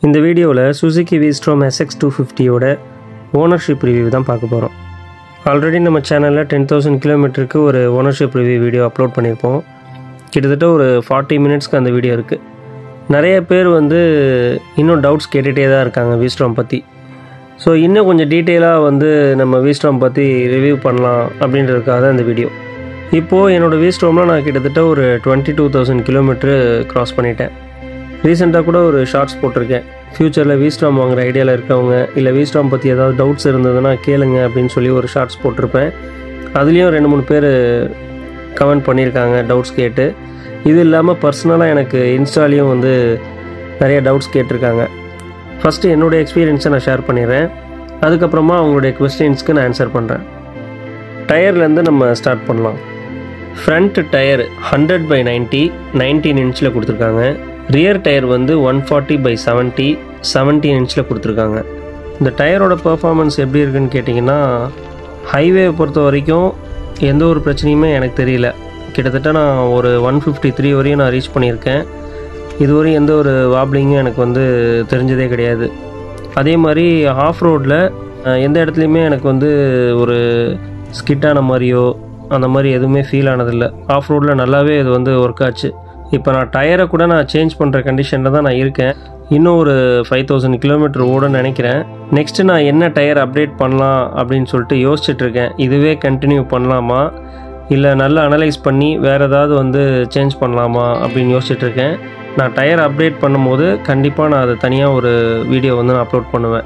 இந்த வீடியோவில் Suzuki V-Strom SX250யோட ownership review தான் பார்க்க போகிறோம். ஆல்ரெடி நம்ம சேனலில் 10,000 கிலோமீட்டருக்கு ஒரு ஓனர்ஷிப் ரிவ்யூ வீடியோ அப்லோட் பண்ணியிருப்போம். கிட்டத்தட்ட ஒரு 40 மினிட்ஸ்க்கு அந்த வீடியோ இருக்குது. நிறைய பேர் இன்னும் டவுட்ஸ் கேட்டுகிட்டே தான் இருக்காங்க V-Strom பற்றி. ஸோ இன்னும் கொஞ்சம் டீட்டெயிலாக நம்ம V-Strom பற்றி ரிவ்யூ பண்ணலாம் அப்படின்றதுக்காக தான் இந்த வீடியோ. இப்போது என்னோடய V-Stromல நான் கிட்டத்தட்ட ஒரு 22,000 கிலோமீட்டரு க்ராஸ் பண்ணிட்டேன். ரீசெண்டாக கூட ஒரு ஷார்ட்ஸ் போட்டிருக்கேன். ஃப்யூச்சரில் V-Strom வாங்குகிற ஐடியாவில் இருக்கவங்க இல்லை V-Strom பற்றி ஏதாவது டவுட்ஸ் இருந்ததுன்னா கேளுங்க அப்படின்னு சொல்லி ஒரு ஷார்ட்ஸ் போட்டிருப்பேன். அதுலேயும் 2-3 பேர் கமெண்ட் பண்ணியிருக்காங்க டவுட்ஸ் கேட்டு. இது இல்லாமல் பர்சனலாக எனக்கு இன்ஸ்டாலேயும் நிறைய டவுட்ஸ் கேட்டிருக்காங்க. ஃபஸ்ட்டு என்னோடய எக்ஸ்பீரியன்ஸை நான் ஷேர் பண்ணிடுறேன். அதுக்கப்புறமா அவங்களுடைய கொஸ்டின்ஸ்க்கு நான் ஆன்சர் பண்ணுறேன். டயர்லேருந்து நம்ம ஸ்டார்ட் பண்ணலாம். ஃப்ரண்ட் டயர் 100/90 19 இன்ச்சில் கொடுத்துருக்காங்க. ரியர் டயர் 140/70 17 இன்ச்சில் கொடுத்துருக்காங்க. இந்த டயரோட பர்ஃபார்மன்ஸ் எப்படி இருக்குன்னு கேட்டிங்கன்னா, ஹைவே பொறுத்த வரைக்கும் எந்த ஒரு பிரச்சனையுமே எனக்கு தெரியல. கிட்டத்தட்ட நான் ஒரு 153 வரையும் நான் ரீச் பண்ணியிருக்கேன். இதுவரையும் எந்த ஒரு வாப்ளிங்கும் எனக்கு தெரிஞ்சதே கிடையாது. அதே மாதிரி ஆஃப் ரோடில் எந்த இடத்துலையுமே எனக்கு ஒரு ஸ்கிட்டான மாதிரியோ அந்த மாதிரி எதுவுமே ஃபீல் ஆனதில்லை. ஆஃப் ரோடில் நல்லாவே இது ஒர்க் ஆச்சு. இப்போ நான் டயரை கூட நான் சேஞ்ச் பண்ணுற கண்டிஷனில் தான் நான் இருக்கேன். இன்னும் ஒரு 5,000 கிலோமீட்டர் ஓடன்னு நினைக்கிறேன். நெக்ஸ்ட்டு நான் என்ன டயர் அப்டேட் பண்ணலாம் அப்படின்னு சொல்லிட்டு யோசிச்சுட்ருக்கேன். இதுவே கண்டினியூ பண்ணலாமா இல்லை நல்லா அனலைஸ் பண்ணி வேறு ஏதாவது சேஞ்ச் பண்ணலாமா அப்படின்னு யோசிச்சுட்ருக்கேன். நான் டயர் அப்டேட் பண்ணும்போது கண்டிப்பாக நான் அதை தனியாக ஒரு வீடியோ நான் அப்லோட் பண்ணுவேன்.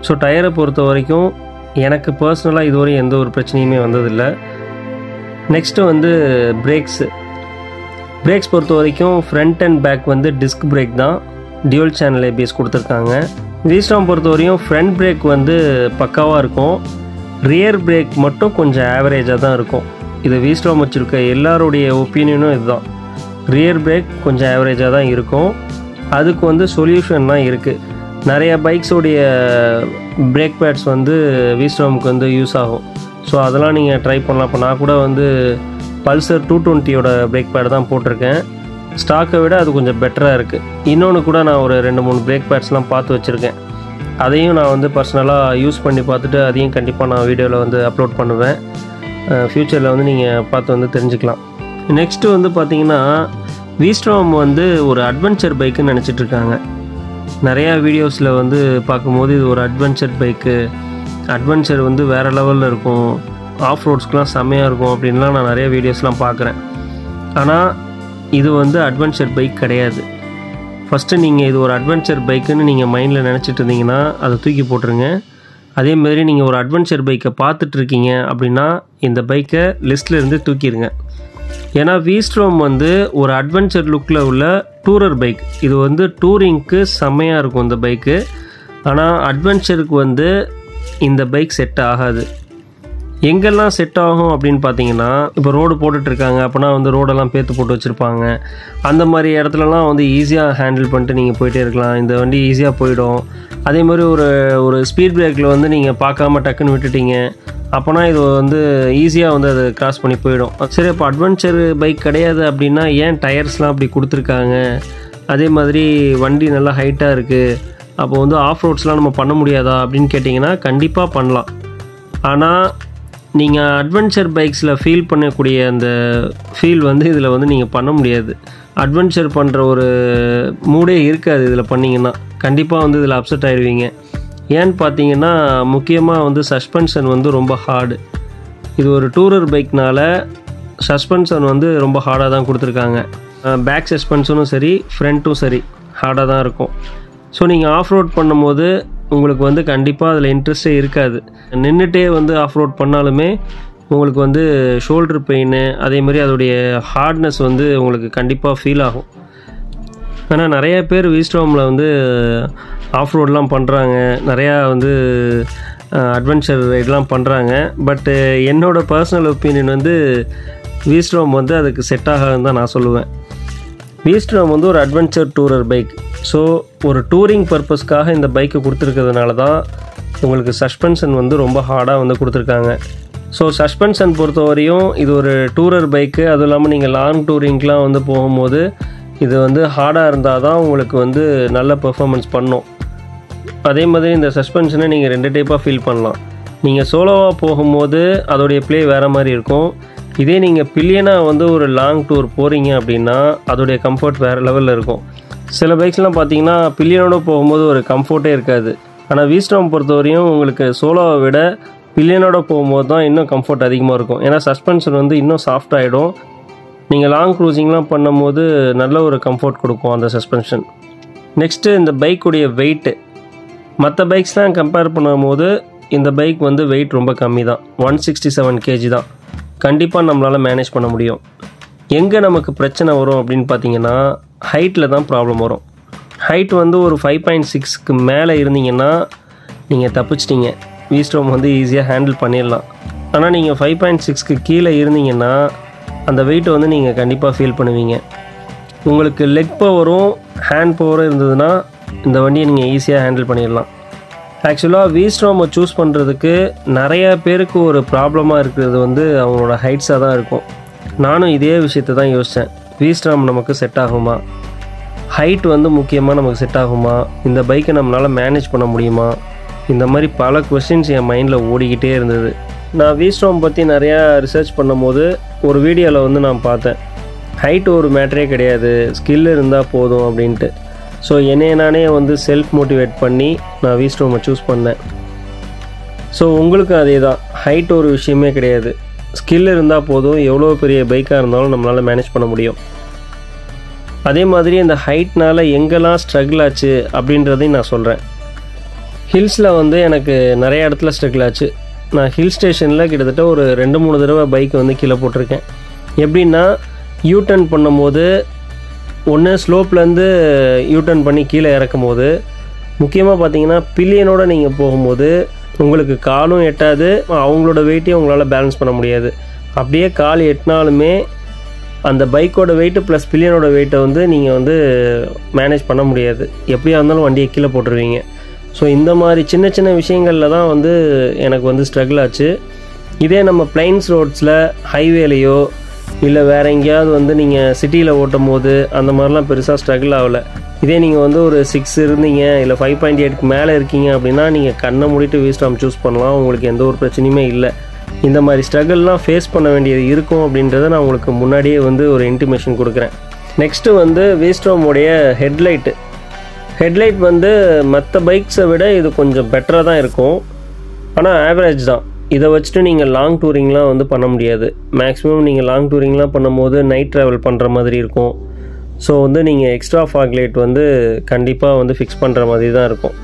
ஸோ டயரை பொறுத்த வரைக்கும் எனக்கு பர்சனலாக இதுவரையும் எந்த ஒரு பிரச்சனையுமே வந்ததில்லை. நெக்ஸ்ட்டு பிரேக்ஸ் பொறுத்த வரைக்கும் front and back disc brake தான். டியூல் சேனல் ABS கொடுத்துருக்காங்க. V-Strom பொறுத்த வரையும் ஃப்ரண்ட் பிரேக் பக்காவாக இருக்கும். ரியர் பிரேக் மட்டும் கொஞ்சம் ஆவரேஜாக தான் இருக்கும். இது V-Strom வச்சுருக்க எல்லாருடைய ஒப்பீனியனும் இதுதான். ரியர் பிரேக் கொஞ்சம் ஆவரேஜாக தான் இருக்கும். அதுக்கு சொல்யூஷன்லாம் இருக்குது. நிறைய பைக்ஸோடைய பிரேக் பேட்ஸ் V-Stromக்கு யூஸ் ஆகும். ஸோ அதெல்லாம் நீங்கள் ட்ரை பண்ணலாம். இப்போ நான் கூட பல்சர் 220யோட பிரேக் பேட் தான் போட்டிருக்கேன். ஸ்டாக்கை விட அது கொஞ்சம் பெட்டராக இருக்குது. இன்னொன்று கூட நான் ஒரு 2-3 பிரேக் பேட்ஸ்லாம் பார்த்து வச்சுருக்கேன். அதையும் நான் பர்சனலாக யூஸ் பண்ணி பார்த்துட்டு அதையும் கண்டிப்பாக நான் வீடியோவில் அப்லோட் பண்ணுவேன். ஃப்யூச்சரில் நீங்கள் பார்த்து தெரிஞ்சுக்கலாம். நெக்ஸ்ட்டு பார்த்தீங்கன்னா V-Strom ஒரு அட்வென்ச்சர் பைக்குன்னு நினச்சிட்ருக்காங்க. நிறையா வீடியோஸில் பார்க்கும்போது இது ஒரு அட்வென்ச்சர் பைக்கு, அட்வென்ச்சர் வேறு லெவலில் இருக்கும், ஆஃப் ரோட்ஸ்க்கெலாம் செம்மையாக இருக்கும் அப்படின்லாம் நான் நிறைய வீடியோஸ்லாம் பார்க்குறேன். ஆனால் இது அட்வென்ச்சர் பைக் கிடையாது. ஃபஸ்ட்டு நீங்கள் இது ஒரு அட்வென்ச்சர் பைக்குன்னு நீங்கள் மைண்டில் நினச்சிட்டு இருந்தீங்கன்னா அதை தூக்கி போட்டுருங்க. அதேமாதிரி நீங்கள் ஒரு அட்வென்ச்சர் பைக்கை பார்த்துட்ருக்கீங்க அப்படின்னா இந்த பைக்கை லிஸ்ட்லேருந்து தூக்கிடுங்க. ஏன்னா V-Strom ஒரு அட்வென்ச்சர் லுக்கில் உள்ள டூரர் பைக். இது டூரிங்க்கு செம்மையாக இருக்கும் இந்த பைக்கு. ஆனால் அட்வென்ச்சருக்கு இந்த பைக் செட் ஆகாது. எங்கெல்லாம் செட் ஆகும் அப்படின்னு பார்த்தீங்கன்னா, இப்போ ரோடு போட்டுட்ருக்காங்க அப்படின்னா ரோடெல்லாம் பேத்து போட்டு வச்சுருப்பாங்க. அந்த மாதிரி இடத்துலலாம் ஈஸியாக ஹேண்டில் பண்ணிட்டு நீங்கள் போயிட்டே இருக்கலாம். இந்த வண்டி ஈஸியாக போயிடும். அதே மாதிரி ஒரு ஸ்பீட் பிரேக்கில் நீங்கள் பார்க்காம டக்குன்னு விட்டுட்டீங்க அப்போனா இது ஈஸியாக அது கிராஸ் பண்ணி போயிடும். சரி, இப்போ அட்வென்ச்சர் பைக் கிடையாது அப்படின்னா ஏன் டயர்ஸ்லாம் அப்படி கொடுத்துருக்காங்க? அதே மாதிரி வண்டி நல்லா ஹைட்டாக இருக்குது, அப்போ ஆஃப் ரோட்ஸ்லாம் நம்ம பண்ண முடியாதா அப்படின்னு கேட்டிங்கன்னா கண்டிப்பாக பண்ணலாம். ஆனால் நீங்கள் அட்வென்ச்சர் பைக்ஸில் ஃபீல் பண்ணக்கூடிய அந்த ஃபீல் இதில் நீங்கள் பண்ண முடியாது. அட்வென்ச்சர் பண்ணுற ஒரு மூடே இருக்காது இதில் பண்ணிங்கன்னா. கண்டிப்பாக இதில் அப்செட் ஆகிடுவீங்க. ஏன்னு பார்த்தீங்கன்னா முக்கியமாக சஸ்பென்ஷன் ரொம்ப ஹார்டு. இது ஒரு டூரர் பைக்னால சஸ்பென்ஷன் ரொம்ப ஹார்டாக தான் கொடுத்துருக்காங்க. பேக் சஸ்பென்ஷனும் சரி ஃப்ரண்ட்டும் சரி ஹார்டாக தான் இருக்கும். ஸோ நீங்கள் ஆஃப் ரோட் பண்ணும்போது உங்களுக்கு கண்டிப்பாக அதில் இன்ட்ரெஸ்டே இருக்காது. நின்றுட்டே ஆஃப் ரோட் பண்ணாலுமே உங்களுக்கு ஷோல்டர் பெயின் அதே மாதிரி அதோடைய ஹார்ட்னஸ் உங்களுக்கு கண்டிப்பாக ஃபீல் ஆகும். ஆனால் நிறைய பேர் V-Stromல ஆஃப் ரோடெலாம் பண்ணுறாங்க, நிறையா அட்வென்ச்சர் ரைட்லாம் பண்ணுறாங்க. பட்டு என்னோடய பர்சனல் ஒப்பீனியன் V-Strom அதுக்கு செட் ஆகாதுன்னு தான் நான் சொல்லுவேன். V-Strom ஒரு அட்வென்ச்சர் டூரர் பைக். ஸோ ஒரு டூரிங் பர்பஸ்க்காக இந்த பைக்கை கொடுத்துருக்கிறதுனால தான் உங்களுக்கு சஸ்பென்ஷன் ரொம்ப ஹார்டாக கொடுத்துருக்காங்க. ஸோ சஸ்பென்ஷன் பொறுத்த வரையும் இது ஒரு டூரர் பைக்கு. அதுவும் இல்லாமல் நீங்கள் லாங் டூரிங்க்கெலாம் போகும்போது இது வந்து ஹார்டாக இருந்தால் தான் உங்களுக்கு வந்து நல்ல பெர்ஃபார்மன்ஸ் பண்ணும். அதே மாதிரி இந்த சஸ்பென்ஷனை நீங்கள் 2 டைப்பாக ஃபீல் பண்ணலாம். நீங்கள் சோலோவாக போகும்போது அதோடைய ப்ளே வேறு மாதிரி இருக்கும். இதே நீங்கள் பில்லியனாக வந்து ஒரு லாங் டூர் போகிறீங்க அப்படின்னா அதோடைய கம்ஃபர்ட் வேறு லெவலில் இருக்கும். சில பைக்ஸ்லாம் பார்த்தீங்கன்னா பில்லியனோடு போகும்போது ஒரு கம்ஃபர்ட்டே இருக்காது. ஆனால் வீஸ்டார்ம் பொறுத்தவரையும் உங்களுக்கு சோலோவை விட பில்லியனோட போகும்போது தான் இன்னும் கம்ஃபர்ட் அதிகமாக இருக்கும். ஏன்னா சஸ்பென்ஷன் வந்து இன்னும் சாஃப்ட் ஆகிடும். நீங்கள் லாங் க்ரூசிங்லாம் பண்ணும்போது நல்ல ஒரு கம்ஃபர்ட் கொடுக்கும் அந்த சஸ்பென்ஷன். நெக்ஸ்ட்டு இந்த பைக்குடைய வெயிட்டு. மற்ற பைக்ஸ்லாம் கம்பேர் பண்ணும்போது இந்த பைக் வந்து வெயிட் ரொம்ப கம்மி தான். 167 kg தான். கண்டிப்பாக நம்மளால் மேனேஜ் பண்ண முடியும். எங்கே நமக்கு பிரச்சனை வரும் அப்படின்னு பார்த்தீங்கன்னா ஹைட்டில் தான் ப்ராப்ளம் வரும். ஹைட் வந்து ஒரு 5.6க்கு மேலே இருந்தீங்கன்னா நீங்கள் தப்பிச்சிட்டிங்க. வீஸ்டார்ம் வந்து ஈஸியாக ஹேண்டில் பண்ணிடலாம். ஆனால் நீங்கள் 5.6க்கு கீழே இருந்தீங்கன்னா அந்த வெயிட்டை வந்து நீங்கள் கண்டிப்பாக ஃபீல் பண்ணுவீங்க. உங்களுக்கு லெக் பவரும் ஹேண்ட் பவரும் இருந்ததுன்னா இந்த வண்டியை நீங்கள் ஈஸியாக ஹேண்டில் பண்ணிடலாம். ஆக்சுவலாக வீஸ்டார்மை சூஸ் பண்ணுறதுக்கு நிறைய பேருக்கு ஒரு ப்ராப்ளமாக இருக்கிறது வந்து அவங்களோட ஹைட்ஸாக தான் இருக்கும். நானும் இதே விஷயத்தை தான் யோசித்தேன். வீஸ்டார்ம் நமக்கு செட் ஆகுமா, ஹைட் வந்து முக்கியமாக நமக்கு செட் ஆகுமா, இந்த பைக்கை நம்மளால் மேனேஜ் பண்ண முடியுமா, இந்த மாதிரி பல கொஸ்டின்ஸ் என் மைண்டில் ஓடிக்கிட்டே இருந்தது. நான் வீஸ்டார்ம் பற்றி நிறையா ரிசர்ச் பண்ணும்போது ஒரு வீடியோவில் வந்து நான் பார்த்தேன், ஹைட் ஒரு மேட்டரே கிடையாது, ஸ்கில் இருந்தால் போதும் அப்படின்ட்டு. ஸோ என்னைய நானே வந்து செல்ஃப் மோட்டிவேட் பண்ணி நான் வீஸ்டார்மை சூஸ் பண்ணேன். ஸோ உங்களுக்கு அதே தான், ஹைட் ஒரு விஷயமே கிடையாது, ஸ்கில் இருந்தால் போதும், எவ்வளோ பெரிய பைக்காக இருந்தாலும் நம்மளால் மேனேஜ் பண்ண முடியும். அதே மாதிரி இந்த ஹைட்னால் எங்கெல்லாம் ஸ்ட்ரகிள் ஆச்சு அப்படின்றதையும் நான் சொல்கிறேன். ஹில்ஸில் வந்து எனக்கு நிறைய இடத்துல ஸ்ட்ரகிள் ஆச்சு. நான் ஹில் ஸ்டேஷனில் கிட்டத்தட்ட ஒரு 2-3 தடவை பைக்கை வந்து கீழே போட்டிருக்கேன். எப்படின்னா யூடர்ன் பண்ணும்போது ஒன்று ஸ்லோப்லேருந்து யூடர்ன் பண்ணி கீழே இறக்கும் போது, முக்கியமாக பார்த்தீங்கன்னா பில்லியனோட நீங்கள் போகும்போது உங்களுக்கு காலும் எட்டாது, அவங்களோட வெயிட்டையும் உங்களால் பேலன்ஸ் பண்ண முடியாது. அப்படியே கால் எட்டினாலுமே அந்த பைக்கோட வெயிட்டு ப்ளஸ் பில்லியனோட வெயிட்டை வந்து நீங்கள் வந்து மேனேஜ் பண்ண முடியாது. எப்படியா இருந்தாலும் வண்டியை கீழே போட்டுருவீங்க. ஸோ இந்த மாதிரி சின்ன சின்ன விஷயங்களில் தான் வந்து எனக்கு வந்து ஸ்ட்ரகிள் ஆச்சு. இதே நம்ம பிளைன்ஸ் ரோட்ஸில் ஹைவேலையோ இல்லை வேறு எங்கேயாவது வந்து நீங்கள் சிட்டியில் ஓட்டும் போது அந்த மாதிரிலாம் பெருசாக ஸ்ட்ரகிள் ஆகலை. இதே நீங்கள் வந்து ஒரு 6 இருந்தீங்க இல்லை 5.8க்கு மேலே இருக்கீங்க அப்படின்னா நீங்கள் கண்ணை மூடிட்டு வீஸ்டார்ம் சூஸ் பண்ணலாம். உங்களுக்கு எந்த ஒரு பிரச்சனையுமே இல்லை. இந்த மாதிரி ஸ்ட்ரகிள்லாம் ஃபேஸ் பண்ண வேண்டியது இருக்கும் அப்படின்றத நான் உங்களுக்கு முன்னாடியே வந்து ஒரு இன்டிமேஷன் கொடுக்குறேன். நெக்ஸ்ட்டு வந்து வீஸ்டார்மோடைய ஹெட்லைட் வந்து மற்ற பைக்ஸை விட இது கொஞ்சம் பெட்டராக தான் இருக்கும். ஆனால் ஆவரேஜ் தான். இதை வச்சுட்டு நீங்கள் லாங் டூரிங்லாம் வந்து பண்ண முடியாது. மேக்ஸிமம் நீங்கள் லாங் டூரிங்லாம் பண்ணும்போது நைட் ட்ராவல் பண்ணுற மாதிரி இருக்கும். ஸோ வந்து நீங்கள் எக்ஸ்ட்ரா ஃபாக் லைட் வந்து கண்டிப்பாக வந்து ஃபிக்ஸ் பண்ணுற மாதிரி தான் இருக்கும்.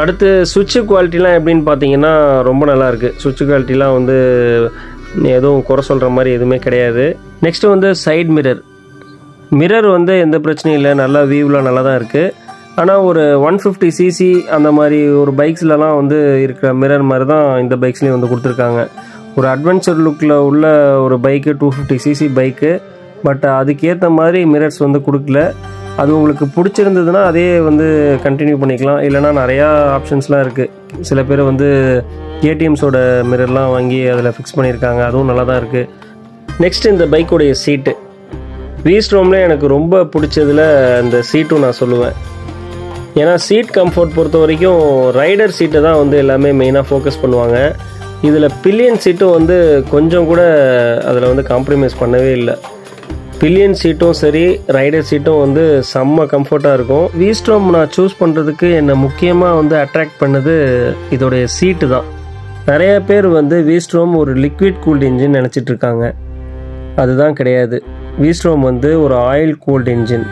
அடுத்து சுவிட்சு குவாலிட்டிலாம் எப்படின்னு பார்த்தீங்கன்னா ரொம்ப நல்லாயிருக்கு. சுவிட்சு குவாலிட்டிலாம் வந்து எதுவும் குறை சொல்கிற மாதிரி எதுவுமே கிடையாது. நெக்ஸ்ட்டு வந்து சைட் மிரர் வந்து எந்த பிரச்சனையும் இல்லை, நல்லா வியூவில் நல்லா தான் இருக்குது. ஆனால் ஒரு 150cc அந்த மாதிரி ஒரு பைக்ஸ்லலாம் வந்து இருக்கிற மிரர் மாதிரி தான் இந்த பைக்ஸ்லேயும் வந்து கொடுத்துருக்காங்க. ஒரு அட்வென்ச்சர் லுக்கில் உள்ள ஒரு பைக்கு 250cc பைக்கு, பட் அதுக்கேற்ற மாதிரி மிரர்ஸ் வந்து கொடுக்கல. அது உங்களுக்கு பிடிச்சிருந்ததுன்னா அதே வந்து கண்டினியூ பண்ணிக்கலாம். இல்லைனா நிறையா ஆப்ஷன்ஸ்லாம் இருக்குது. சில பேர் வந்து கேடிஎம்ஸோட மிரர்லாம் வாங்கி அதில் ஃபிக்ஸ் பண்ணியிருக்காங்க, அதுவும் நல்லா தான் இருக்குது. நெக்ஸ்ட் இந்த பைக்குடைய சீட்டு. வீஸ்டார்மில் எனக்கு ரொம்ப பிடிச்சதில் இந்த சீட்டும் நான் சொல்லுவேன். ஏன்னா சீட் கம்ஃபர்ட் பொறுத்த வரைக்கும் ரைடர் சீட்டை தான் வந்து எல்லாமே மெயினாக ஃபோக்கஸ் பண்ணுவாங்க. இதில் பில்லியன் சீட்டும் வந்து கொஞ்சம் கூட அதில் வந்து காம்ப்ரமைஸ் பண்ணவே இல்லை. பில்லியன் சீட்டும் சரி, ரைடர் சீட்டும் வந்து செம்ம கம்ஃபர்ட்டாக இருக்கும். வீஸ்டார்ம் நான் சூஸ் பண்ணுறதுக்கு என்னை முக்கியமாக வந்து அட்ராக்ட் பண்ணது இதோடைய சீட்டு தான். நிறைய பேர் வந்து வீஸ்டார்ம் ஒரு லிக்விட் கூல்டு இன்ஜின் நினச்சிட்ருக்காங்க. அதுதான் கிடையாது. வீஸ்டார்ம் வந்து ஒரு ஆயில் கூல்டு இன்ஜின்.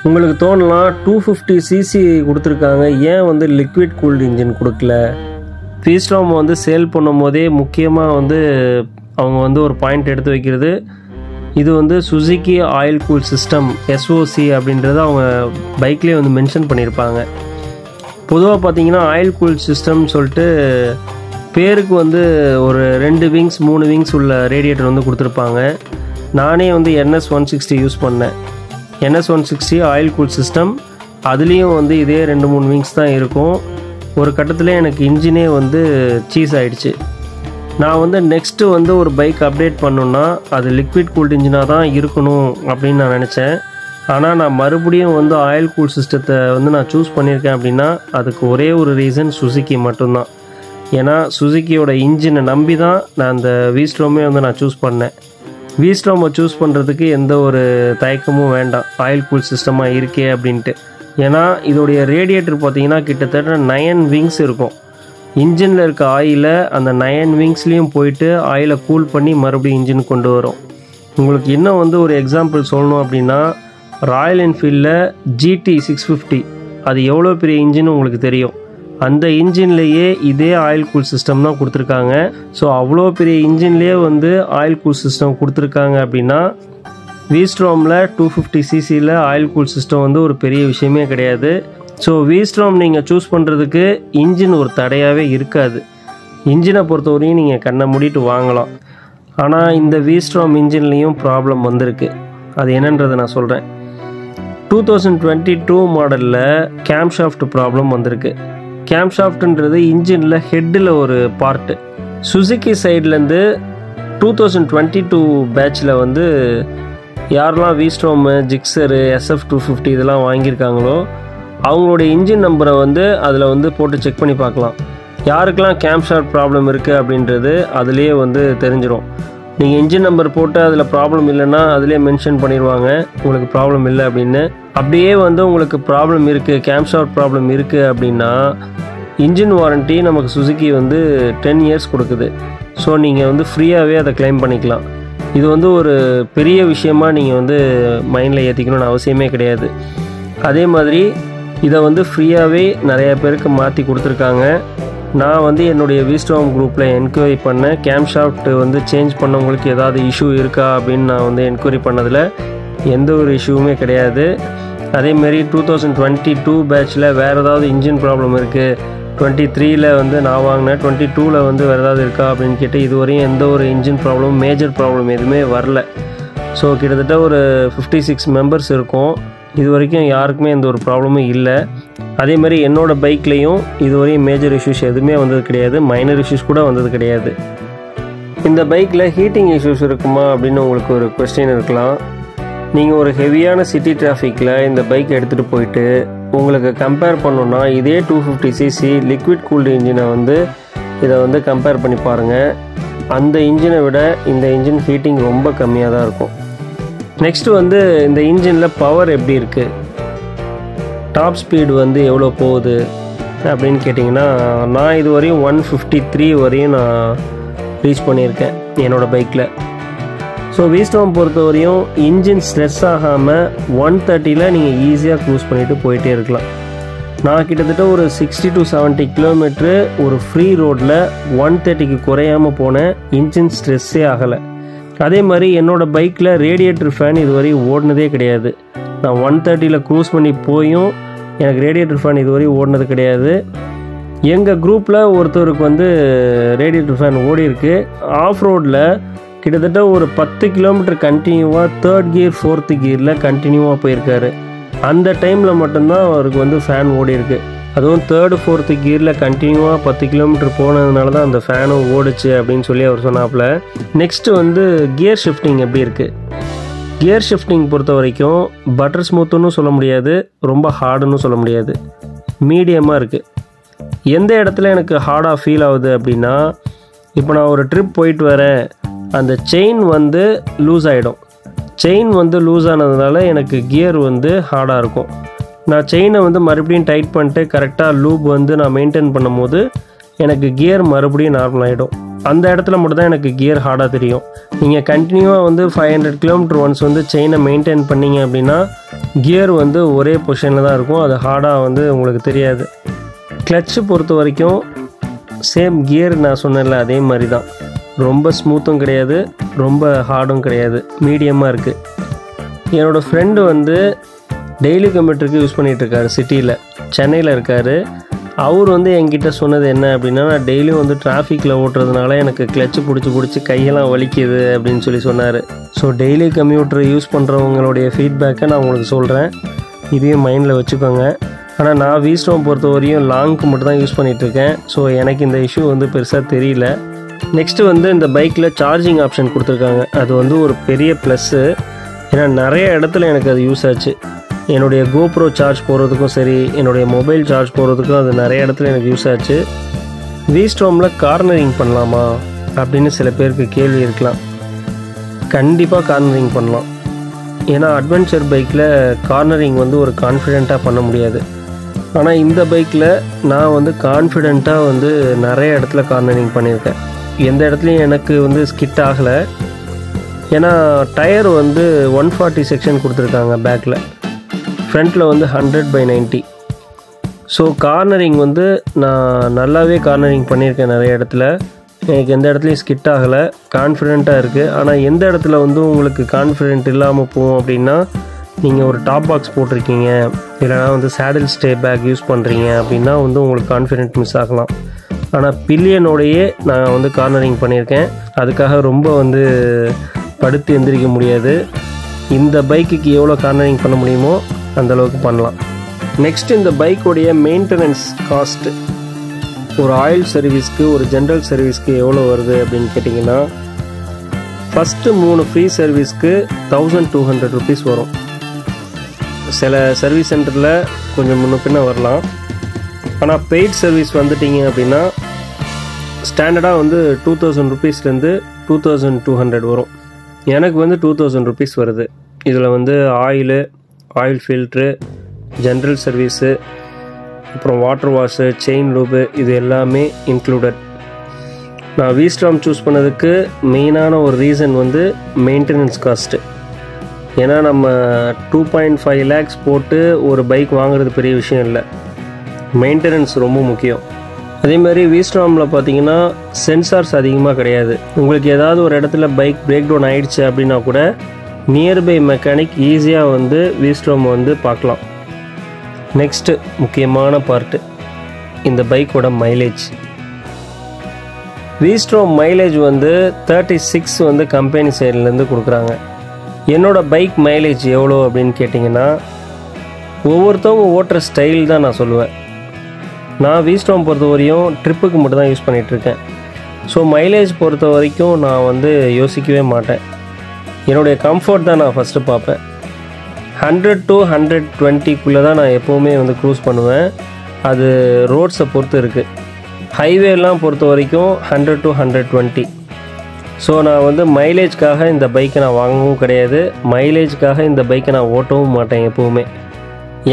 உங்களுக்கு தோணலாம் 250cc கொடுத்துருக்காங்க, ஏன் வந்து லிக்விட் கூல்டு இன்ஜின் கொடுக்கல? வீஸ்டார்ம் வந்து சேல் பண்ணும் போதே முக்கியமாக வந்து அவங்க வந்து ஒரு பாயிண்ட் எடுத்து வைக்கிறது, இது வந்து Suzuki oil cool system SOC அப்படின்றத அவங்க பைக்லேயே வந்து மென்ஷன் பண்ணியிருப்பாங்க. பொதுவாக பார்த்தீங்கன்னா ஆயில் கூல் சிஸ்டம்னு சொல்லிட்டு பேருக்கு வந்து ஒரு 2 விங்ஸ் 3 விங்ஸ் உள்ள ரேடியேட்டர் வந்து கொடுத்துருப்பாங்க. நானே வந்து NS160 யூஸ் பண்ணேன். NS160 oil cool system. அதுலேயும் வந்து இதே 2-3 விங்ஸ் தான் இருக்கும். ஒரு கட்டத்தில் எனக்கு இன்ஜினே வந்து சீஸ் ஆகிடுச்சு. நான் வந்து நெக்ஸ்ட்டு வந்து ஒரு பைக் அப்டேட் பண்ணணுன்னா அது லிக்விட் கூல்ட் இன்ஜினாக தான் இருக்கணும் அப்படின்னு நான் நினச்சேன். ஆனால் நான் மறுபடியும் வந்து ஆயில் கூல் சிஸ்டத்தை வந்து நான் சூஸ் பண்ணியிருக்கேன் அப்படின்னா அதுக்கு ஒரே ஒரு ரீசன் சுசுகி மட்டும்தான். ஏன்னா சுசுகியோட இன்ஜினை நம்பி தான் நான் அந்த வீஸ்ட்ரோமே வந்து நான் சூஸ் பண்ணேன். வீஸ்ட்ரோமை சூஸ் பண்ணுறதுக்கு எந்த ஒரு தயக்கமும் வேண்டாம், ஆயில் கூல் சிஸ்டமாக இருக்கே அப்படின்ட்டு. ஏன்னா இதோடைய ரேடியேட்டர் பார்த்தீங்கன்னா கிட்டத்தட்ட 9 விங்ஸ் இருக்கும். இன்ஜினில் இருக்க ஆயிலை அந்த 9 விங்ஸ்லேயும் போயிட்டு ஆயிலை கூல் பண்ணி மறுபடியும் இன்ஜின் கொண்டு வரும். உங்களுக்கு இன்னும் வந்து ஒரு எக்ஸாம்பிள் சொல்லணும் அப்படின்னா ராயல் என்ஃபீல்டில் GT 650 அது எவ்வளோ பெரிய இன்ஜின் உங்களுக்கு தெரியும். அந்த இன்ஜின்லேயே இதே ஆயில் கூல் சிஸ்டம் தான் கொடுத்துருக்காங்க. ஸோ அவ்வளோ பெரிய இன்ஜின்லேயே வந்து ஆயில் கூல் சிஸ்டம் கொடுத்துருக்காங்க அப்படின்னா வீஸ்ட்ரோமில் 250cc ஆயில் கூல் சிஸ்டம் வந்து ஒரு பெரிய விஷயமே கிடையாது. ஸோ வீஸ்ட்ரோம் நீங்கள் சூஸ் பண்ணுறதுக்கு இன்ஜின் ஒரு தடையாகவே இருக்காது. இன்ஜினை பொறுத்தவரையும் நீங்கள் கண்ணை மூடிட்டு வாங்கலாம். ஆனால் இந்த வீஸ்ட்ரோம் இன்ஜின்லேயும் ப்ராப்ளம் வந்திருக்கு. அது என்னன்றதை நான் சொல்கிறேன். 2022 மாடலில் கேம்ஷாஃப்ட் ப்ராப்ளம் வந்திருக்கு. கேம்ஷாஃப்ட்ன்றது இன்ஜினில் ஹெட்டில் ஒரு பார்ட்டு. சுசுகி சைட்லேருந்து 2022 பேட்சில் வந்து யாரெல்லாம் வீஸ்ட்ரோமு, ஜிக்ஸரு, SF250 இதெல்லாம் வாங்கியிருக்காங்களோ அவங்களுடைய இன்ஜின் நம்பரை வந்து அதில் வந்து போட்டு செக் பண்ணி பார்க்கலாம். யாருக்கெல்லாம் கேம்ஷாஃப்ட் ப்ராப்ளம் இருக்குது அப்படின்றது அதுலேயே வந்து தெரிஞ்சிடும். நீங்கள் இன்ஜின் நம்பர் போட்டு அதில் ப்ராப்ளம் இல்லைன்னா அதிலே மென்ஷன் பண்ணிடுவாங்க உங்களுக்கு ப்ராப்ளம் இல்லை அப்படின்னு. அப்படியே வந்து உங்களுக்கு ப்ராப்ளம் இருக்குது, கேம்ஷாஃப்ட் ப்ராப்ளம் இருக்குது அப்படின்னா இன்ஜின் வாரண்ட்டி நமக்கு சுசுகி வந்து 10 இயர்ஸ் கொடுக்குது. ஸோ நீங்கள் வந்து ஃப்ரீயாகவே அதை கிளைம் பண்ணிக்கலாம். இது வந்து ஒரு பெரிய விஷயமாக நீங்கள் வந்து மைண்டில் ஏற்றிக்கணும்னு அவசியமே கிடையாது. அதே மாதிரி இதை வந்து ஃப்ரீயாகவே நிறைய பேருக்கு மாற்றி கொடுத்துருக்காங்க. நான் வந்து என்னுடைய வீஸ்ட்ரோம் குரூப்பில் என்கொயரி பண்ணேன். கேம்ஷாஃப்ட் வந்து சேஞ்ச் பண்ணவங்களுக்கு ஏதாவது இஷ்யூ இருக்கா அப்படின்னு நான் வந்து என்கொயரி பண்ணதில் எந்த ஒரு இஷ்யூவுமே கிடையாது. அதேமாரி 2022 பேட்சில் வேறு ஏதாவது இன்ஜின் ப்ராப்ளம் இருக்குது, 23ல் வந்து நான் வாங்கினேன், 22ல் வந்து வேறு ஏதாவது இருக்கா அப்படின்னு கேட்டு இதுவரையும் எந்த ஒரு இன்ஜின் ப்ராப்ளம், மேஜர் ப்ராப்ளம் எதுவுமே வரல. ஸோ கிட்டத்தட்ட ஒரு 56 மெம்பர்ஸ் இருக்கும். இது வரைக்கும் யாருக்குமே எந்த ஒரு ப்ராப்ளமும் இல்லை. அதே மாதிரி என்னோடய பைக்லேயும் இதுவரையும் மேஜர் இஷ்யூஸ் எதுவுமே வந்தது கிடையாது, மைனர் இஷ்யூஸ் கூட வந்தது கிடையாது. இந்த பைக்கில் ஹீட்டிங் இஷ்யூஸ் இருக்குமா அப்படின்னு உங்களுக்கு ஒரு கொஸ்டின் இருக்கலாம். நீங்கள் ஒரு ஹெவியான சிட்டி டிராஃபிக்கில் இந்த பைக் எடுத்துகிட்டு போயிட்டு உங்களுக்கு கம்பேர் பண்ணோன்னா இதே 250cc லிக்விட் கூல்டு இன்ஜினை வந்து இதை வந்து கம்பேர் பண்ணி பாருங்கள். அந்த இன்ஜினை விட இந்த இன்ஜின் ஹீட்டிங் ரொம்ப கம்மியாக தான் இருக்கும். நெக்ஸ்ட்டு வந்து இந்த இன்ஜினில் பவர் எப்படி இருக்குது, டாப் ஸ்பீடு வந்து எவ்வளோ போகுது அப்படின்னு கேட்டிங்கன்னா நான் இது வரையும் 153 வரையும் நான் ரீச் பண்ணியிருக்கேன் என்னோடய பைக்கில். ஸோ வீஸ்ட்ரோம் பொறுத்த வரையும் இன்ஜின் ஸ்ட்ரெஸ் ஆகாமல் 130ல் நீங்கள் ஈஸியாக க்ரூஸ் பண்ணிவிட்டு போயிட்டே இருக்கலாம். நான் கிட்டத்தட்ட ஒரு 60 to 70 கிலோமீட்ரு ஒரு ஃப்ரீ ரோட்டில் 130க்கு குறையாமல் போனேன், இன்ஜின் ஸ்ட்ரெஸ்ஸே ஆகலை. அதே மாதிரி என்னோடய பைக்கில் ரேடியேட்டர் ஃபேன் இதுவரை ஓடினதே கிடையாது. நான் 130ல் க்ரூஸ் பண்ணி போயும் எனக்கு ரேடியேட்டர் ஃபேன் இதுவரை ஓடினது கிடையாது. எங்கள் குரூப்பில் ஒருத்தருக்கு வந்து ரேடியேட்டர் ஃபேன் ஓடி இருக்குது. ஆஃப் ரோடில் கிட்டத்தட்ட ஒரு 10 கிலோமீட்டர் கண்டினியூவாக 3rd கியர் 4th கியரில் கண்டினியூவாக போயிருக்காரு. அந்த டைமில் மட்டும்தான் அவருக்கு வந்து ஃபேன் ஓடி இருக்குது. அதுவும் 3rd 4th கியரில் கண்டினியூவாக 10 கிலோமீட்டர் போனதுனால தான் அந்த ஃபேனும் ஓடிச்சு அப்படின்னு சொல்லி அவர் சொன்னாப்புல. நெக்ஸ்ட்டு வந்து கியர் ஷிஃப்டிங் எப்படி இருக்குது. கியர் ஷிஃப்டிங் பொறுத்த வரைக்கும் பட்டர் ஸ்மூத்துன்னு சொல்ல முடியாது, ரொம்ப ஹார்டுன்னு சொல்ல முடியாது, மீடியமாக இருக்குது. எந்த இடத்துல எனக்கு ஹார்டாக ஃபீல் ஆகுது அப்படின்னா, இப்போ நான் ஒரு ட்ரிப் போயிட்டு வரேன், அந்த செயின் வந்து லூஸ் ஆகிடும். செயின் வந்து லூஸ் ஆனதுனால எனக்கு கியர் வந்து ஹார்டாக இருக்கும். நான் செயினை வந்து மறுபடியும் டைட் பண்ணிட்டு கரெக்டாக லூப் வந்து நான் மெயின்டைன் பண்ணும் போது எனக்கு கியர் மறுபடியும் நார்மல் ஆகிடும். அந்த இடத்துல மட்டும் தான் எனக்கு கியர் ஹார்டாக தெரியும். நீங்கள் கண்டினியூவாக வந்து 500 கிலோமீட்டர் ஒன்ஸ் வந்து செயினை மெயின்டைன் பண்ணிங்க அப்படின்னா கியர் வந்து ஒரே பொசிஷனில் தான் இருக்கும், அது ஹார்டாக வந்து உங்களுக்கு தெரியாது. கிளட்சு பொறுத்த வரைக்கும் சேம் கியர் நான் சொன்னேன்ல அதே மாதிரி தான், ரொம்ப ஸ்மூத்தும் கிடையாது, ரொம்ப ஹார்டும் கிடையாது, மீடியமாக இருக்குது. என்னோடய ஃப்ரெண்டு வந்து டெய்லி கம்ப்யூட்டருக்கு யூஸ் பண்ணிகிட்ருக்காரு, சிட்டியில் சென்னையில் இருக்கார். அவர் வந்து என்கிட்ட சொன்னது என்ன அப்படின்னா, நான் டெய்லியும் வந்து டிராஃபிக்கில் ஓட்டுறதுனால எனக்கு கிளச்சு பிடிச்சி கையெல்லாம் வலிக்குது அப்படின்னு சொல்லி சொன்னார். ஸோ டெய்லி கம்ப்யூட்டர் யூஸ் பண்ணுறவங்களுடைய ஃபீட்பேக்கை நான் உங்களுக்கு சொல்கிறேன், இதையும் மைண்டில் வச்சுக்கோங்க. ஆனால் நான் வீஸ்ட்ரோம் பொறுத்த வரையும் லாங்க்கு மட்டும் தான் யூஸ் பண்ணிகிட்ருக்கேன். ஸோ எனக்கு இந்த இஷ்யூ வந்து பெருசாக தெரியல. நெக்ஸ்ட்டு வந்து இந்த பைக்கில் சார்ஜிங் ஆப்ஷன் கொடுத்துருக்காங்க. அது வந்து ஒரு பெரிய ப்ளஸ்ஸு. ஏன்னா நிறைய இடத்துல எனக்கு அது யூஸ் ஆச்சு. என்னுடைய கோப்ரோ சார்ஜ் போடுறதுக்கும் சரி, என்னுடைய மொபைல் சார்ஜ் போடுறதுக்கும் அது நிறைய இடத்துல எனக்கு யூஸ் ஆச்சு. V-Stormல கார்னரிங் பண்ணலாமா அப்படின்னு சில பேருக்கு கேள்வி இருக்கலாம். கண்டிப்பாக கார்னரிங் பண்ணலாம். ஏன்னா அட்வென்ச்சர் பைக்கில் கார்னரிங் வந்து ஒரு கான்ஃபிடெண்ட்டாக பண்ண முடியாது. ஆனால் இந்த பைக்கில் நான் வந்து கான்ஃபிடெண்ட்டாக வந்து நிறைய இடத்துல கார்னரிங் பண்ணியிருக்கேன். எந்த இடத்துலையும் எனக்கு வந்து ஸ்கிட் ஆகலை. ஏன்னா டயர் வந்து 140 செக்ஷன் கொடுத்துருக்காங்க பேக்கில், ஃப்ரண்ட்டில் வந்து 100/90. ஸோ கார்னரிங் வந்து நான் நல்லாவே கார்னரிங் பண்ணியிருக்கேன் நிறைய இடத்துல. எனக்கு எந்த இடத்துலையும் ஸ்கிட் ஆகலை, கான்ஃபிடெண்ட்டாக இருக்குது. ஆனால் எந்த இடத்துல வந்து உங்களுக்கு கான்ஃபிடென்ட் இல்லாமல் போகும் அப்படின்னா, நீங்கள் ஒரு டாப் பாக்ஸ் போட்டிருக்கீங்க, இல்லைனா வந்து சேடில் ஸ்டே பேக் யூஸ் பண்ணுறீங்க அப்படின்னா வந்து உங்களுக்கு கான்ஃபிடென்ட் மிஸ் ஆகலாம். ஆனால் பில்லியனோடையே நான் வந்து கார்னரிங் பண்ணியிருக்கேன். அதுக்காக ரொம்ப வந்து படுத்து எந்திரிக்க முடியாது. இந்த பைக்குக்கு எவ்வளோ கார்னரிங் பண்ண முடியுமோ அந்தளவுக்கு பண்ணலாம். நெக்ஸ்ட் இந்த பைக்கோடைய மெயின்டெனன்ஸ் காஸ்ட்டு, ஒரு ஆயில் சர்வீஸ்க்கு ஒரு ஜென்ரல் சர்வீஸ்க்கு எவ்வளோ வருது அப்படின்னு கேட்டிங்கன்னா, ஃபஸ்ட்டு 3 ஃப்ரீ சர்வீஸ்க்கு 1200 rupees வரும். சில சர்வீஸ் சென்டரில் கொஞ்சம் முன்ன பின்ன வரலாம். ஆனால் பெய்ட் சர்வீஸ் வந்துட்டிங்க அப்படின்னா ஸ்டாண்டர்டாக வந்து 2000 rupeesலேருந்து 2200 வரும். எனக்கு வந்து 2000 rupees வருது. இதில் வந்து ஆயில் ஃபில்ட்ரு, ஜென்ரல் சர்வீஸு, அப்புறம் வாட்டர் வாஷு, செயின் லூபு, இது எல்லாமே இன்க்ளூடட். நான் V-Storm சூஸ் பண்ணதுக்கு மெயினான ஒரு ரீசன் வந்து மெயின்டெனன்ஸ் காஸ்ட்டு. ஏன்னா நம்ம 2.5 lakhs போட்டு ஒரு பைக் வாங்குறது பெரிய விஷயம் இல்லை, மெயின்டெனன்ஸ் ரொம்ப முக்கியம். அதேமாதிரி V-Stormல பார்த்தீங்கன்னா சென்சார்ஸ் அதிகமாக கிடையாது. உங்களுக்கு ஏதாவது ஒரு இடத்துல பைக் பிரேக் டவுன் ஆகிடுச்சு அப்படின்னா கூட நியர்பை மெக்கானிக் ஈஸியாக வந்து V-Storm வந்து பார்க்கலாம். நெக்ஸ்ட்டு முக்கியமான பார்ட்டு, இந்த பைக்கோட மைலேஜ். V-Storm மைலேஜ் வந்து 36 வந்து கம்பெனி சைட்லேருந்து கொடுக்குறாங்க. என்னோடய பைக் மைலேஜ் எவ்வளோ அப்படின்னு கேட்டிங்கன்னா, ஒவ்வொருத்தவங்க ஓட்டுற ஸ்டைல் தான் நான் சொல்லுவேன். நான் V-Storm பொறுத்த வரையும் ட்ரிப்புக்கு மட்டும் தான் யூஸ் பண்ணிகிட்ருக்கேன். ஸோ மைலேஜ் பொறுத்த வரைக்கும் நான் வந்து யோசிக்கவே மாட்டேன். என்னுடைய கம்ஃபர்ட் தான் நான் ஃபஸ்ட்டு பார்ப்பேன். 100 to 120 தான் நான் எப்போவுமே வந்து க்ரூஸ் பண்ணுவேன். அது ரோட்ஸை பொறுத்து இருக்குது. ஹைவேலாம் பொறுத்த வரைக்கும் 100 to 120. ஸோ நான் வந்து மைலேஜ்க்காக இந்த பைக்கை நான் வாங்கவும் கிடையாது, மைலேஜ்க்காக இந்த பைக்கை நான் ஓட்டவும் மாட்டேன் எப்போவுமே.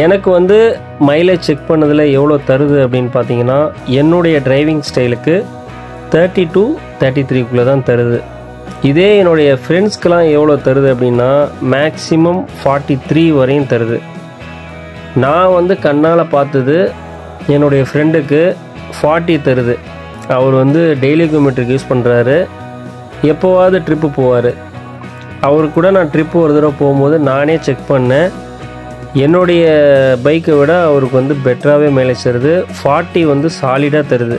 எனக்கு வந்து மைலேஜ் செக் பண்ணதில் எவ்வளோ தருது அப்படின்னு பார்த்தீங்கன்னா, என்னுடைய டிரைவிங் ஸ்டைலுக்கு 30 to 33 தான் தருது. இதே என்னுடைய ஃப்ரெண்ட்ஸ்க்கெலாம் எவ்வளோ தருது அப்படின்னா மேக்ஸிமம் 43 வரையும் தருது. நான் வந்து கண்ணால் பார்த்தது என்னுடைய ஃப்ரெண்டுக்கு 40 தருது. அவர் வந்து டெய்லி கிலோமீட்டருக்கு யூஸ் பண்ணுறாரு, எப்போவாவது ட்ரிப்பு போவார். அவரு கூட நான் ட்ரிப்பு ஒரு தடவை போகும்போது நானே செக் பண்ணேன், என்னுடைய பைக்கை விட அவருக்கு வந்து பெட்டராகவே மைலேஜ் தருது. 40 வந்து சாலிடாக தருது.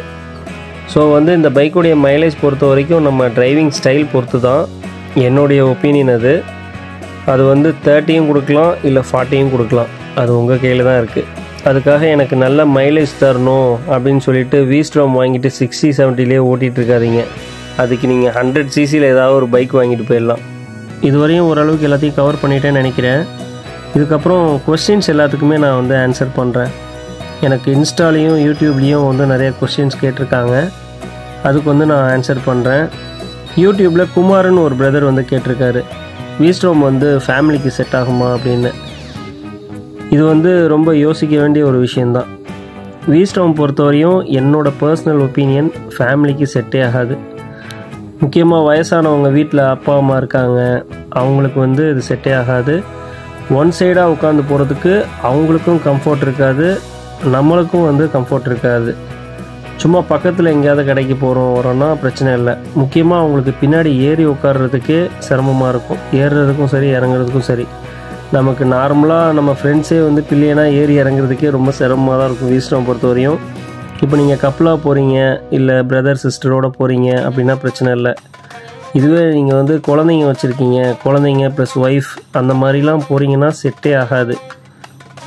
ஸோ வந்து இந்த பைக்குடைய மைலேஜ் பொறுத்த வரைக்கும் நம்ம டிரைவிங் ஸ்டைல் பொறுத்து தான், என்னுடைய ஒப்பீனியன் அது. அது வந்து 30யும் கொடுக்கலாம், இல்லை 40யும் கொடுக்கலாம், அது உங்கள் கையில் தான் இருக்குது. அதுக்காக எனக்கு நல்ல மைலேஜ் தரணும் அப்படின்னு சொல்லிட்டு V-Storm வாங்கிட்டு 60-70லேயே ஓட்டிகிட்டு இருக்காதிங்க. அதுக்கு நீங்கள் 100cc ஏதாவது ஒரு பைக் வாங்கிட்டு போயிடலாம். இதுவரையும் ஓரளவுக்கு எல்லாத்தையும் கவர் பண்ணிட்டேன்னு நினைக்கிறேன். இதுக்கப்புறம் கொஸ்டின்ஸ் எல்லாத்துக்குமே நான் வந்து ஆன்சர் பண்ணுறேன். எனக்கு இன்ஸ்டாலேயும் யூடியூப்லேயும் வந்து நிறைய கொஸ்டின்ஸ் கேட்டிருக்காங்க, அதுக்கு வந்து நான் ஆன்சர் பண்ணுறேன். யூடியூப்பில் குமார்னு ஒரு பிரதர் வந்து கேட்டிருக்காரு, V-Storm வந்து ஃபேமிலிக்கு செட் ஆகுமா அப்படின்னு. இது வந்து ரொம்ப யோசிக்க வேண்டிய ஒரு விஷயந்தான். V-Storm பொறுத்தவரையும் என்னோடய பர்சனல் ஒப்பீனியன் ஃபேமிலிக்கு செட்டே ஆகாது. முக்கியமாக வயசானவங்க வீட்டில் அப்பா அம்மா இருக்காங்க, அவங்களுக்கு வந்து இது செட்டே ஆகாது. ஒன் சைடாக உட்காந்து போகிறதுக்கு அவங்களுக்கும் கம்ஃபர்ட் இருக்காது, நம்மளுக்கும் வந்து கம்ஃபர்ட் இருக்காது. சும்மா பக்கத்தில் எங்கேயாவது கடைக்கு வரோன்னா பிரச்சனை இல்லை. முக்கியமாக அவங்களுக்கு பின்னாடி ஏறி உட்கார்றதுக்கே சிரமமாக இருக்கும், ஏறுறதுக்கும் சரி இறங்குறதுக்கும் சரி. நமக்கு நார்மலாக நம்ம ஃப்ரெண்ட்ஸே வந்து பில்லியனாக ஏறி இறங்குறதுக்கே ரொம்ப சிரமமாக தான் இருக்கும் V-Storm பொறுத்த வரையும். இப்போ நீங்கள் கப்பலாக போகிறீங்க, இல்லை பிரதர் சிஸ்டரோடு போகிறீங்க அப்படின்னா பிரச்சனை இல்லை. இதுவே நீங்கள் வந்து குழந்தைங்க வச்சுருக்கீங்க, குழந்தைங்க ப்ளஸ் ஒய்ஃப் அந்த மாதிரிலாம் போகிறீங்கன்னா செட்டே ஆகாது.